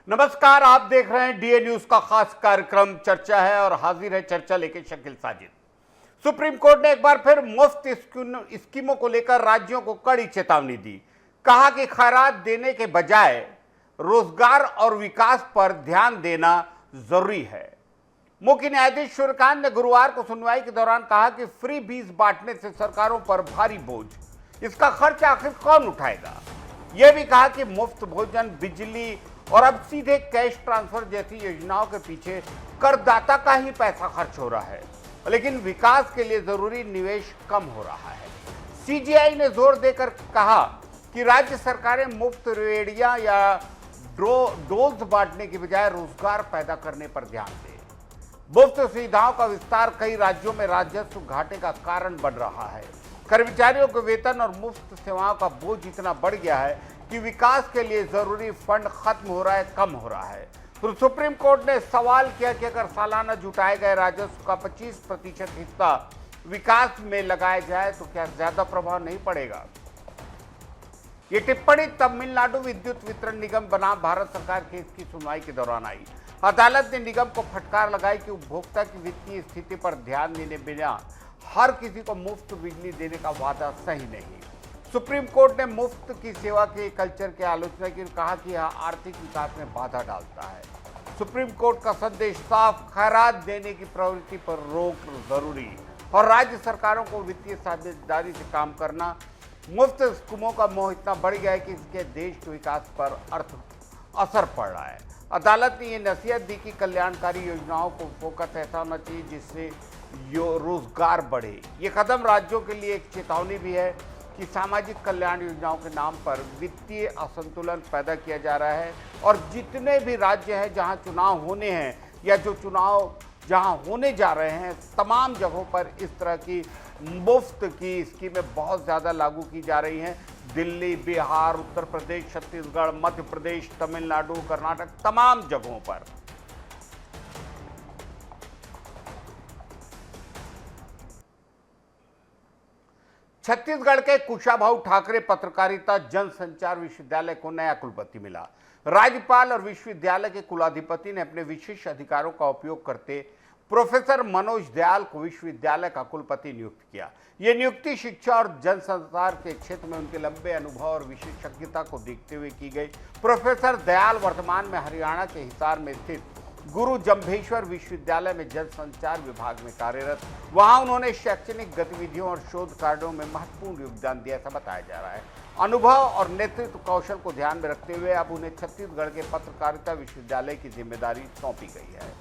नमस्कार, आप देख रहे हैं डीए न्यूज का खास कार्यक्रम चर्चा है और हाजिर है चर्चा लेके शकील साजिद। सुप्रीम कोर्ट ने एक बार फिर मुफ्त स्कीमों को लेकर राज्यों को कड़ी चेतावनी दी। कहा कि खैरात देने के बजाय रोजगार और विकास पर ध्यान देना जरूरी है। मुख्य न्यायाधीश सूर्यकांत ने गुरुवार को सुनवाई के दौरान कहा कि फ्री बीज बांटने से सरकारों पर भारी बोझ, इसका खर्च आखिर कौन उठाएगा। यह भी कहा कि मुफ्त भोजन, बिजली और अब सीधे कैश ट्रांसफर जैसी योजनाओं के पीछे करदाता का ही पैसा खर्च हो रहा है, लेकिन विकास के लिए जरूरी निवेश कम हो रहा है। सीजीआई ने जोर देकर कहा कि राज्य सरकारें मुफ्त रेडिया या डोज बांटने की बजाय रोजगार पैदा करने पर ध्यान दें। मुफ्त सुविधाओं का विस्तार कई राज्यों में राजस्व घाटे का कारण बन रहा है। कर्मचारियों के वेतन और मुफ्त सेवाओं का बोझ इतना बढ़ गया है कि विकास के लिए जरूरी फंड खत्म हो रहा है, कम हो रहा है। तो सुप्रीम कोर्ट ने सवाल किया कि अगर सालाना जुटाए गए राजस्व का 25% हिस्सा विकास में लगाया जाए तो क्या ज्यादा प्रभाव नहीं पड़ेगा। ये टिप्पणी तमिलनाडु विद्युत वितरण निगम बनाम भारत सरकार केस की सुनवाई के दौरान आई। अदालत ने निगम को फटकार लगाई कि उपभोक्ता की वित्तीय स्थिति पर ध्यान देने बिना हर किसी को मुफ्त बिजली देने का वादा सही नहीं। सुप्रीम कोर्ट ने मुफ्त की सेवा के कल्चर की आलोचना की, कहा कि यह आर्थिक विकास में बाधा डालता है। सुप्रीम कोर्ट का संदेश साफ, खैरात देने की प्रवृत्ति पर रोक जरूरी और राज्य सरकारों को वित्तीय साझेदारी से काम करना। मुफ्त स्कीमों का मोह इतना बढ़ गया है कि इसके देश के विकास पर असर पड़ रहा है। अदालत ने यह नसीहत दी कि कल्याणकारी योजनाओं को फोकस ऐसा होना चाहिए जिससे रोजगार बढ़े। ये कदम राज्यों के लिए एक चेतावनी भी है कि सामाजिक कल्याण योजनाओं के नाम पर वित्तीय असंतुलन पैदा किया जा रहा है और जितने भी राज्य हैं जहां चुनाव होने हैं या जो चुनाव जहां होने जा रहे हैं, तमाम जगहों पर इस तरह की मुफ्त की स्कीमें बहुत ज़्यादा लागू की जा रही हैं। दिल्ली, बिहार, उत्तर प्रदेश, छत्तीसगढ़, मध्य प्रदेश, तमिलनाडु, कर्नाटक, तमाम जगहों पर। छत्तीसगढ़ के कुशाभाऊ ठाकरे पत्रकारिता जनसंचार विश्वविद्यालय को नया कुलपति मिला। राज्यपाल और विश्वविद्यालय के कुलाधिपति ने अपने विशेष अधिकारों का उपयोग करते प्रोफेसर मनोज दयाल को विश्वविद्यालय का कुलपति नियुक्त किया। यह नियुक्ति शिक्षा और जनसंचार के क्षेत्र में उनके लंबे अनुभव और विशेषज्ञता को देखते हुए की गई। प्रोफेसर दयाल वर्तमान में हरियाणा के हिसार में स्थित गुरु जम्भेश्वर विश्वविद्यालय में जनसंचार विभाग में कार्यरत। वहां उन्होंने शैक्षणिक गतिविधियों और शोध कार्यों में महत्वपूर्ण योगदान दिया, ऐसा बताया जा रहा है। अनुभव और नेतृत्व कौशल को ध्यान में रखते हुए अब उन्हें छत्तीसगढ़ के पत्रकारिता विश्वविद्यालय की जिम्मेदारी सौंपी गई है।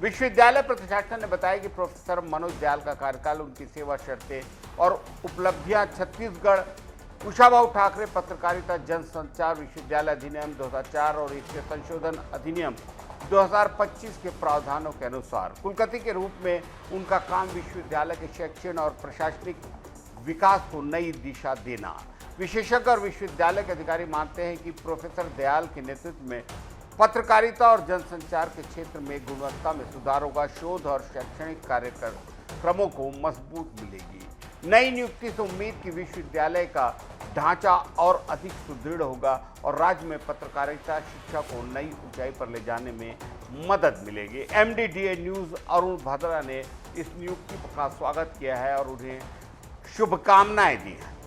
विश्वविद्यालय प्रशासन ने बताया कि प्रोफेसर मनोज दयाल का कार्यकाल, उनकी सेवा शर्तें और उपलब्धियां छत्तीसगढ़ कुशाभाऊ ठाकरे पत्रकारिता जनसंचार विश्वविद्यालय अधिनियम 2004 और इसके संशोधन अधिनियम 2025 के प्रावधानों के अनुसार कुलपति के रूप में उनका काम विश्वविद्यालय के शैक्षणिक और प्रशासनिक विकास को नई दिशा देना। विशेषज्ञ और विश्वविद्यालय के अधिकारी मानते हैं कि प्रोफेसर दयाल के नेतृत्व में पत्रकारिता और जनसंचार के क्षेत्र में गुणवत्ता में सुधार होगा, शोध और शैक्षणिक कार्यक्रमों को मजबूत मिलेगी। नई नियुक्ति से उम्मीद की विश्वविद्यालय का ढांचा और अधिक सुदृढ़ होगा और राज्य में पत्रकारिता शिक्षा को नई ऊंचाई पर ले जाने में मदद मिलेगी। एमडीडीए न्यूज अरुण भद्रा ने इस नियुक्ति का स्वागत किया है और उन्हें शुभकामनाएं दी हैं।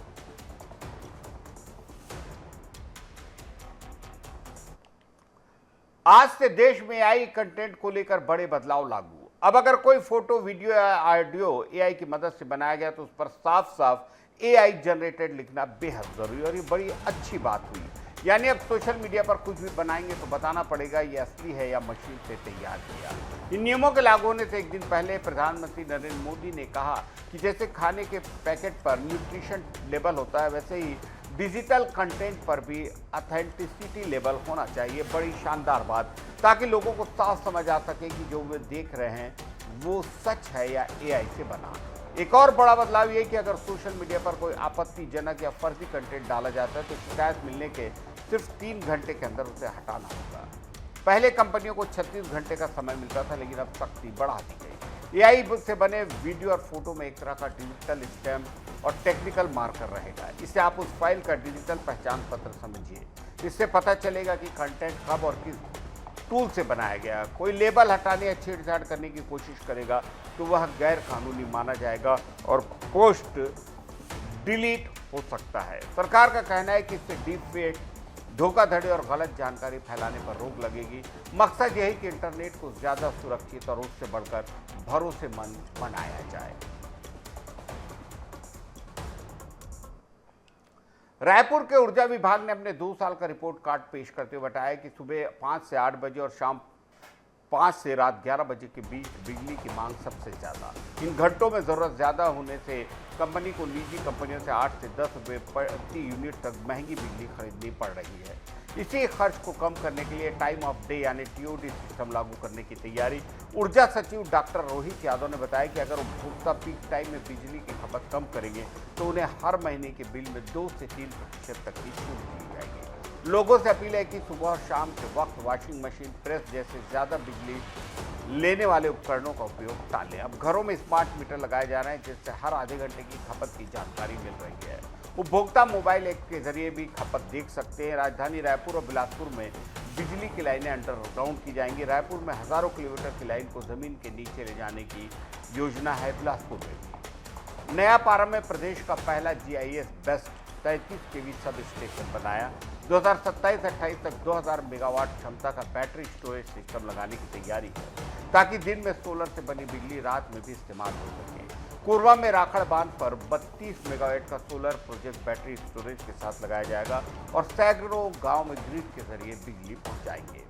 आज से देश में एआई कंटेंट को लेकर बड़े बदलाव लागू। अब अगर कोई फोटो, वीडियो या ऑडियो एआई की मदद से बनाया गया तो उस पर साफ साफ एआई जनरेटेड लिखना बेहद जरूरी और ये बड़ी अच्छी बात हुई। यानी अब सोशल मीडिया पर कुछ भी बनाएंगे तो बताना पड़ेगा ये असली है या मशीन से तैयार किया। इन नियमों के लागू होने से एक दिन पहले प्रधानमंत्री नरेंद्र मोदी ने कहा कि जैसे खाने के पैकेट पर न्यूट्रिशन लेबल होता है, वैसे ही डिजिटल कंटेंट पर भी ऑथेंटिसिटी लेवल होना चाहिए। बड़ी शानदार बात, ताकि लोगों को साफ समझ आ सके कि जो वे देख रहे हैं वो सच है या एआई से बना। एक और बड़ा बदलाव ये कि अगर सोशल मीडिया पर कोई आपत्तिजनक या फर्जी कंटेंट डाला जाता है तो शिकायत मिलने के सिर्फ 3 घंटे के अंदर उसे हटाना होगा। पहले कंपनियों को 36 घंटे का समय मिलता था, लेकिन अब सख्ती बढ़ा दी गई। एआई से बने वीडियो और फोटो में एक तरह का डिजिटल स्टैम्प और टेक्निकल मार्कर रहेगा। इससे आप उस फाइल का डिजिटल पहचान पत्र समझिए। इससे पता चलेगा कि कंटेंट कब और किस टूल से बनाया गया। कोई लेबल हटाने या छेड़छाड़ करने की कोशिश करेगा तो वह गैर कानूनी माना जाएगा और पोस्ट डिलीट हो सकता है। सरकार का कहना है कि इससे डीप फेक, धोखाधड़ी और गलत जानकारी फैलाने पर रोक लगेगी। मकसद यही कि इंटरनेट को ज्यादा सुरक्षित और उससे बढ़कर भरोसेमंद बनाया जाए। रायपुर के ऊर्जा विभाग ने अपने 2 साल का रिपोर्ट कार्ड पेश करते हुए बताया कि सुबह 5 से 8 बजे और शाम 5 से रात 11 बजे के बीच बिजली की मांग सबसे ज़्यादा। इन घंटों में ज़रूरत ज़्यादा होने से कंपनी को निजी कंपनियों से 8 से 10 रुपये प्रति यूनिट तक महंगी बिजली खरीदनी पड़ रही है। इसी खर्च को कम करने के लिए टाइम ऑफ डे यानी टीओडी सिस्टम लागू करने की तैयारी। ऊर्जा सचिव डॉक्टर रोहित यादव ने बताया कि अगर उपभोक्ता पीक टाइम में बिजली की खपत कम करेंगे तो उन्हें हर महीने के बिल में 2 से 3% तक की छूट दी जाएगी। लोगों से अपील है कि सुबह और शाम के वक्त वॉशिंग मशीन, प्रेस जैसे ज़्यादा बिजली लेने वाले उपकरणों का उपयोग टालें। अब घरों में स्मार्ट मीटर लगाए जा रहे हैं जिससे हर आधे घंटे की खपत की जानकारी मिल रही है। उपभोक्ता मोबाइल ऐप के जरिए भी खपत देख सकते हैं। राजधानी रायपुर और बिलासपुर में बिजली की लाइनें अंडरग्राउंड की जाएंगी। रायपुर में हजारों किलोमीटर की लाइन को जमीन के नीचे ले जाने की योजना है। बिलासपुर में भी नया पारा में प्रदेश का पहला GIS best 33 kV sub station बनाया। 2027-28 तक 2000 मेगावाट क्षमता का बैटरी स्टोरेज सिस्टम लगाने की तैयारी है ताकि दिन में सोलर से बनी बिजली रात में भी इस्तेमाल हो सके। कोरबा में राखड़ बांध पर 32 मेगावाट का सोलर प्रोजेक्ट बैटरी स्टोरेज के साथ लगाया जाएगा और सैकड़ों गांव में ग्रिड के जरिए बिजली पहुंचाएंगे।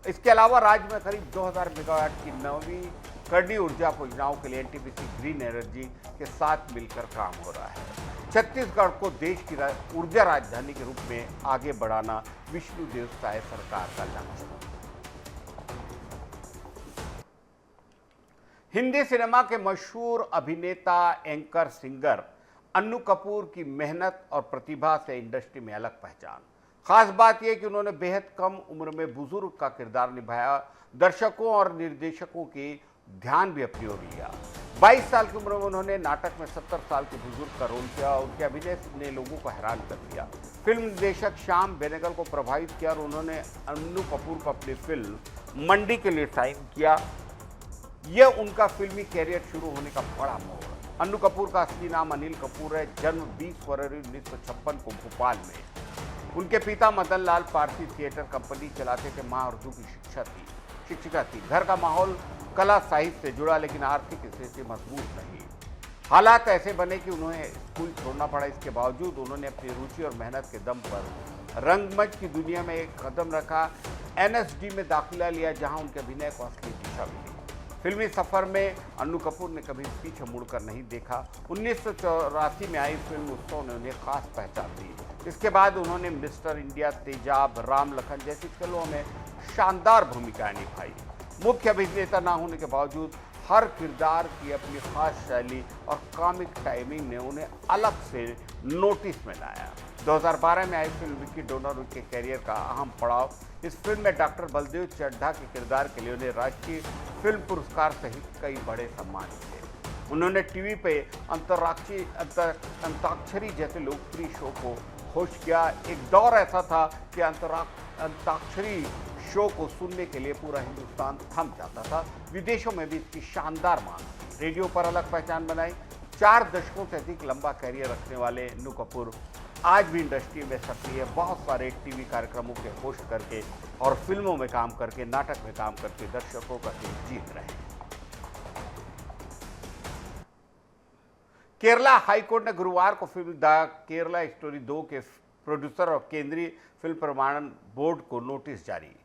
इसके अलावा राज्य में करीब 2000 मेगावाट की नवीकरणीय ऊर्जा परियोजनाओं के लिए NTPC ग्रीन एनर्जी के साथ मिलकर काम हो रहा है। छत्तीसगढ़ को देश की ऊर्जा राजधानी के रूप में आगे बढ़ाना विष्णुदेव साय सरकार का लक्ष्य। हिंदी सिनेमा के मशहूर अभिनेता, एंकर, सिंगर अन्नू कपूर की मेहनत और प्रतिभा से इंडस्ट्री में अलग पहचान। खास बात यह कि उन्होंने बेहद कम उम्र में बुजुर्ग का किरदार निभाया, दर्शकों और निर्देशकों की ध्यान भी अपनी ओर लिया। 22 साल की उम्र में उन्होंने नाटक में 70 साल के बुजुर्ग का रोल किया। उनके अभिनय ने लोगों को हैरान कर दिया। फिल्म निर्देशक श्याम बेनेगल को प्रभावित किया और उन्होंने अन्नू कपूर को अपनी फिल्म मंडी के लिए साइन किया। यह उनका फिल्मी कैरियर शुरू होने का बड़ा मोड़। अन्नू कपूर का असली नाम अनिल कपूर है। जन्म 20 फरवरी 1956 को भोपाल में। उनके पिता मदन लाल पारसी थिएटर कंपनी चलाते थे। मां उर्दू की शिक्षिका थी। घर का माहौल कला साहित्य से जुड़ा लेकिन आर्थिक स्थिति मजबूत नहीं। हालात ऐसे बने कि उन्हें स्कूल छोड़ना पड़ा। इसके बावजूद उन्होंने अपनी रुचि और मेहनत के दम पर रंगमंच की दुनिया में एक कदम रखा। NSD में दाखिला लिया जहां उनके अभिनय को असली दिशा मिली। फिल्मी सफर में अन्नू कपूर ने कभी पीछे मुड़कर नहीं देखा। 1984 में आई फिल्म उत्सव ने उन्हें खास पहचान दी। इसके बाद उन्होंने मिस्टर इंडिया, तेजाब, राम लखन जैसी फिल्मों में शानदार भूमिकाएं निभाई। मुख्य अभिनेता न होने के बावजूद हर किरदार की अपनी खास शैली और कॉमिक टाइमिंग ने उन्हें अलग से नोटिस में लाया। 2012 में आई फिल्म विक्की डोनर उनके कैरियर का अहम पड़ाव। इस फिल्म में डॉक्टर बलदेव चड्ढा के किरदार के लिए उन्हें राष्ट्रीय फिल्म पुरस्कार सहित कई बड़े सम्मान मिले। उन्होंने टीवी पे अंताक्षरी जैसे लोकप्रिय शो को होस्ट किया। एक दौर ऐसा था कि अंताक्षरी शो को सुनने के लिए पूरा हिंदुस्तान थम जाता था। विदेशों में भी इसकी शानदार मांग। रेडियो पर अलग पहचान बनाई। 4 दशकों से अधिक लंबा कैरियर रखने वाले अन्नू कपूर आज भी इंडस्ट्री में सक्रिय है। बहुत सारे टीवी कार्यक्रमों के होस्ट करके और फिल्मों में काम करके, नाटक में काम करके दर्शकों का दिल जीत रहे हैं। केरला हाईकोर्ट ने गुरुवार को फिल्म द केरला स्टोरी 2 के प्रोड्यूसर और केंद्रीय फिल्म प्रमाणन बोर्ड को नोटिस जारी।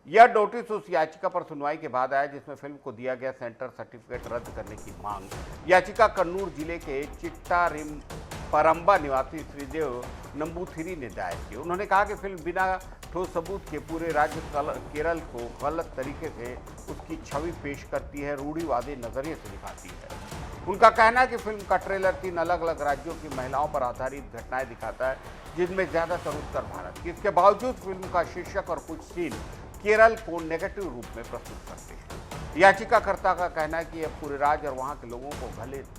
यह नोटिस उस याचिका पर सुनवाई के बाद आया जिसमें फिल्म को दिया गया सेंटर सर्टिफिकेट रद्द करने की मांग। याचिका कन्नूर जिले के चिट्टारिम परम्बा निवासी श्रीदेव नंबूथिरी ने दायर की। उन्होंने कहा कि फिल्म बिना ठोस सबूत के पूरे राज्य केरल को गलत तरीके से उसकी छवि पेश करती है, रूढ़िवादी नजरिए से दिखाती है। उनका कहना है कि फिल्म का ट्रेलर 3 अलग अलग राज्यों की महिलाओं पर आधारित घटनाएं दिखाता है जिनमें ज्यादातर उत्तर भारत की। इसके बावजूद फिल्म का शीर्षक और कुछ सीन केरल को नेगेटिव रूप में प्रस्तुत करते हैं। याचिकाकर्ता का कहना है कि यह पूरे राज्य और वहां के लोगों को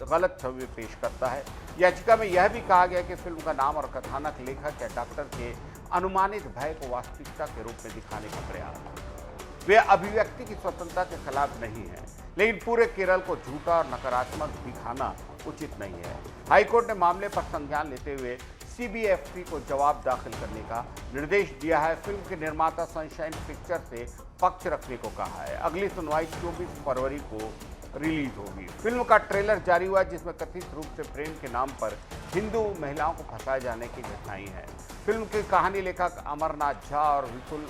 गलत छवि पेश करता है। याचिका में यह भी कहा गया कि फिल्म का नाम और कथानक लेखक या डॉक्टर के अनुमानित भय को वास्तविकता के रूप में दिखाने का प्रयास है। वे अभिव्यक्ति की स्वतंत्रता के खिलाफ नहीं है, लेकिन पूरे केरल को झूठा और नकारात्मक दिखाना उचित नहीं है। हाईकोर्ट ने मामले पर संज्ञान लेते हुए सीबीएफसी को जवाब दाखिल करने का निर्देश दिया है। फिल्म के निर्माता सनशाइन पिक्चर से पक्ष रखने को कहा है। अगली सुनवाई 24 फरवरी को रिलीज होगी। फिल्म का ट्रेलर जारी हुआ जिसमें कथित रूप से प्रेम के नाम पर हिंदू महिलाओं को फंसाए जाने की घटनाएं हैं। फिल्म की कहानी लेखक अमरनाथ झा और विपुल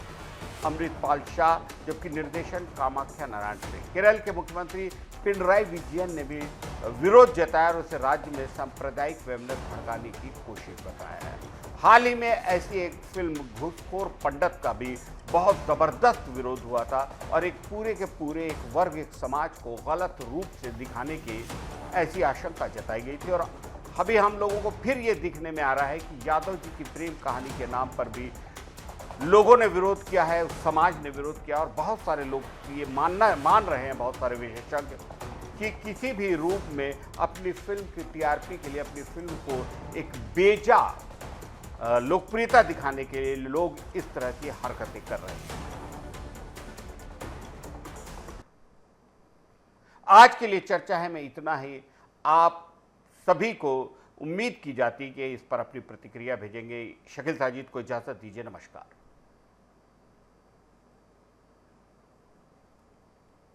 अमृतपाल शाह, जबकि निर्देशन कामाख्या नारायण सिंह। केरल के मुख्यमंत्री पिनराई विजयन ने भी विरोध जताया और उसे राज्य में सांप्रदायिक वैमनस्य भड़काने की कोशिश बताया है। हाल ही में ऐसी एक फिल्म घूसखोर पंडित का भी बहुत जबरदस्त विरोध हुआ था और एक पूरे एक वर्ग, एक समाज को गलत रूप से दिखाने की ऐसी आशंका जताई गई थी। और अभी हम लोगों को फिर ये दिखने में आ रहा है कि यादव जी की प्रेम कहानी के नाम पर भी लोगों ने विरोध किया है, उस समाज ने विरोध किया और बहुत सारे लोग ये मान रहे हैं, बहुत सारे विशेषज्ञ, कि किसी भी रूप में अपनी फिल्म की टीआरपी के लिए, अपनी फिल्म को एक बेजा लोकप्रियता दिखाने के लिए लोग इस तरह की हरकतें कर रहे हैं। आज के लिए चर्चा है में इतना ही। आप सभी को उम्मीद की जाती कि इस पर अपनी प्रतिक्रिया भेजेंगे। शकील साजिद को इजाजत दीजिए। नमस्कार।